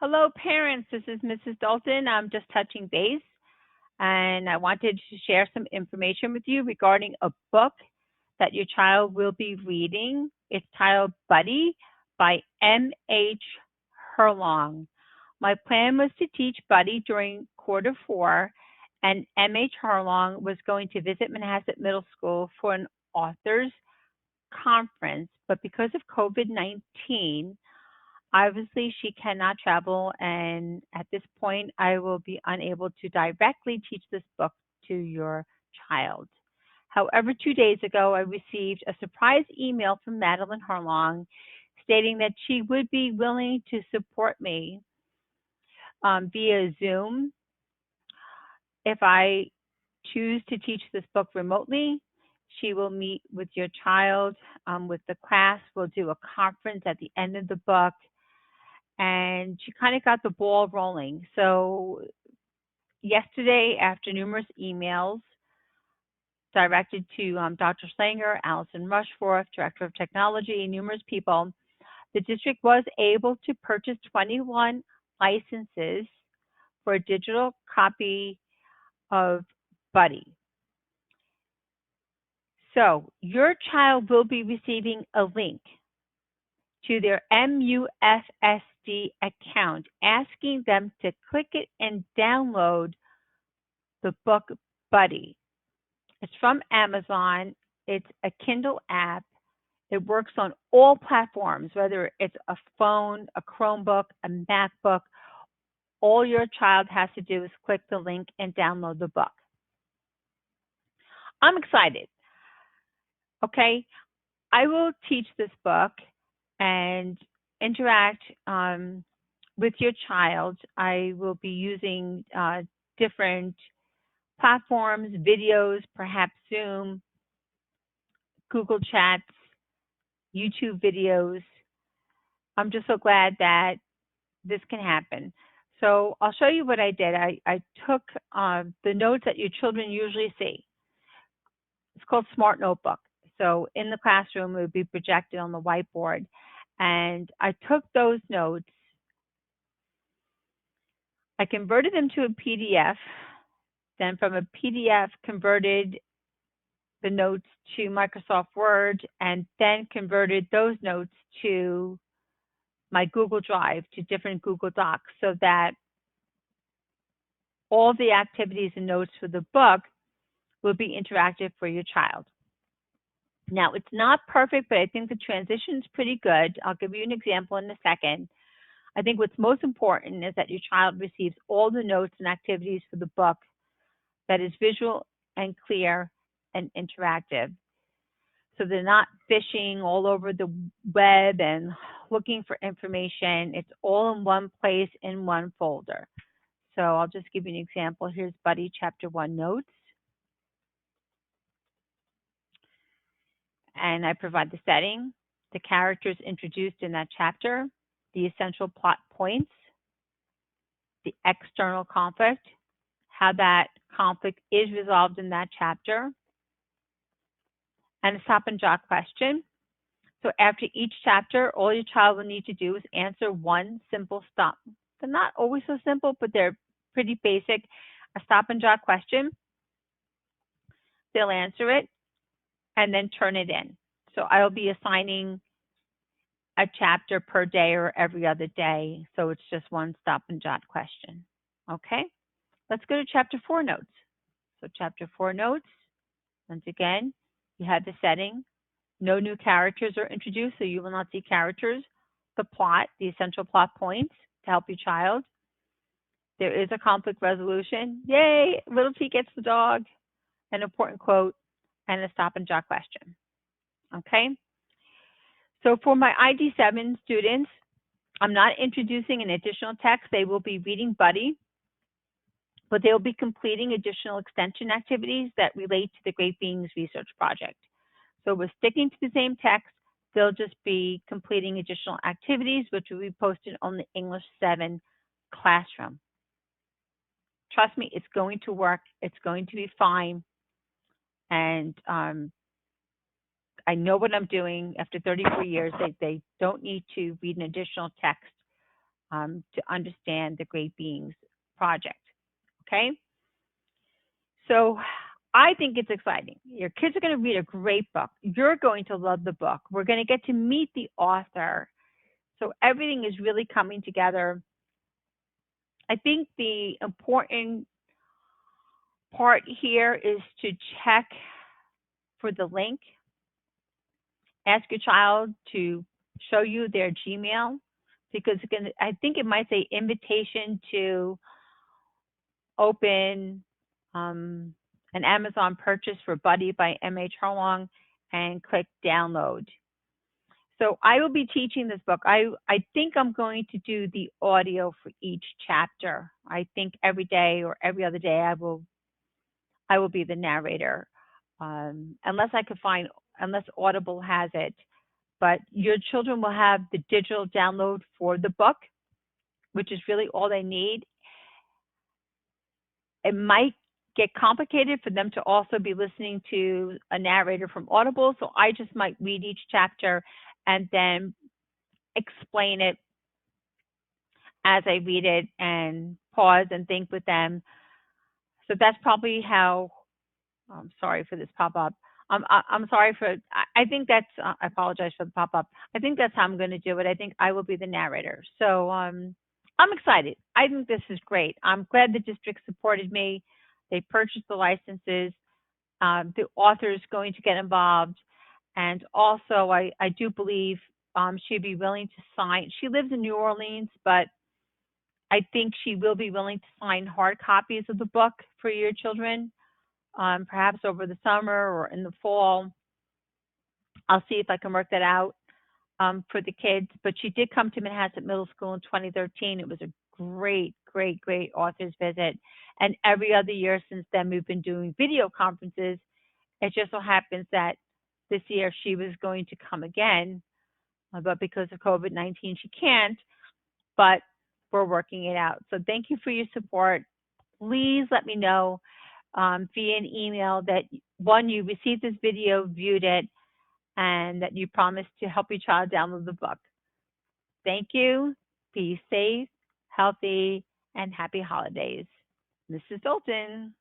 Hello, parents. This is Mrs. Dalton. I'm just touching base, and I wanted to share some information with you regarding a book that your child will be reading. It's titled Buddy by MH Herlong. My plan was to teach Buddy during quarter four, and MH Herlong was going to visit Manhasset Middle School for an authors conference, but because of COVID-19, obviously, she cannot travel, and at this point, I will be unable to directly teach this book to your child. However, 2 days ago, I received a surprise email from Madeline Harlong stating that she would be willing to support me via Zoom if I choose to teach this book remotely. She will meet with your child with the class. We'll do a conference at the end of the book, and she kind of got the ball rolling. So yesterday, after numerous emails directed to Dr. Slanger, Allison Rushforth, Director of Technology, and numerous people, the district was able to purchase 21 licenses for a digital copy of Buddy. So your child will be receiving a link to their MUFSD account, asking them to click it and download the book Buddy. It's from Amazon. It's a Kindle app. It works on all platforms, whether it's a phone, a Chromebook, a MacBook. All your child has to do is click the link and download the book. I'm excited. Okay, I will teach this book and interact with your child. I will be using different platforms, videos, perhaps Zoom, Google Chats, YouTube videos. I'm just so glad that this can happen. So I'll show you what I did. I took the notes that your children usually see. It's called Smart Notebook. So in the classroom, it would be projected on the whiteboard. And I took those notes, I converted them to a PDF, then from a PDF converted the notes to Microsoft Word, and then converted those notes to my Google Drive, to different Google Docs, so that all the activities and notes for the book will be interactive for your child. Now, it's not perfect, but I think the transition is pretty good. I'll give you an example in a second. I think what's most important is that your child receives all the notes and activities for the book that is visual and clear and interactive. So they're not fishing all over the web and looking for information. It's all in one place in one folder. So I'll just give you an example. Here's Buddy Chapter 1 notes. And I provide the setting, the characters introduced in that chapter, the essential plot points, the external conflict, how that conflict is resolved in that chapter, and a stop and jot question. So after each chapter, all your child will need to do is answer one simple stop. They're not always so simple, but they're pretty basic. A stop and jot question. They'll answer it and then turn it in. So I'll be assigning a chapter per day or every other day. So it's just one stop and jot question. Okay, let's go to chapter 4 notes. So chapter 4 notes, once again, you have the setting. No new characters are introduced, so you will not see characters. The plot, the essential plot points to help your child. There is a conflict resolution. Yay, little T gets the dog. An important quote and a stop and jot question. Okay? So for my ID7 students, I'm not introducing an additional text. They will be reading Buddy, but they will be completing additional extension activities that relate to the Great Beings Research Project. So we're sticking to the same text. They'll just be completing additional activities, which will be posted on the English 7 classroom. Trust me, it's going to work. It's going to be fine. And I know what I'm doing. After 34 years, they don't need to read an additional text to understand the Great Beings Project. Okay? So I think it's exciting. Your kids are going to read a great book. You're going to love the book. We're going to get to meet the author. So everything is really coming together. I think the important part here is to check for the link. Ask your child to show you their Gmail because again, I think it might say invitation to open an Amazon purchase for Buddy by MH Herlong and click download. So I will be teaching this book. I think I'm going to do the audio for each chapter. I think every day or every other day I will be the narrator, unless Audible has it. But your children will have the digital download for the book, which is really all they need. It might get complicated for them to also be listening to a narrator from Audible, so I just might read each chapter and then explain it as I read it and pause and think with them. So that's probably how. I'm sorry for this pop up. I'm sorry for. I think that's. I apologize for the pop up. I think that's how I'm going to do it. I think I will be the narrator. So I'm excited. I think this is great. I'm glad the district supported me. They purchased the licenses. The author is going to get involved, and also I do believe she'd be willing to sign. She lives in New Orleans, but I think she will be willing to sign hard copies of the book for your children, perhaps over the summer or in the fall. I'll see if I can work that out for the kids. But she did come to Manhasset Middle School in 2013. It was a great, great, great author's visit. And every other year since then, we've been doing video conferences. It just so happens that this year she was going to come again, but because of COVID-19, she can't. But we're working it out. So thank you for your support. Please let me know via an email that one, you received this video, viewed it, and that you promised to help your child download the book. Thank you. Be safe, healthy, and happy holidays. Mrs. Dalton.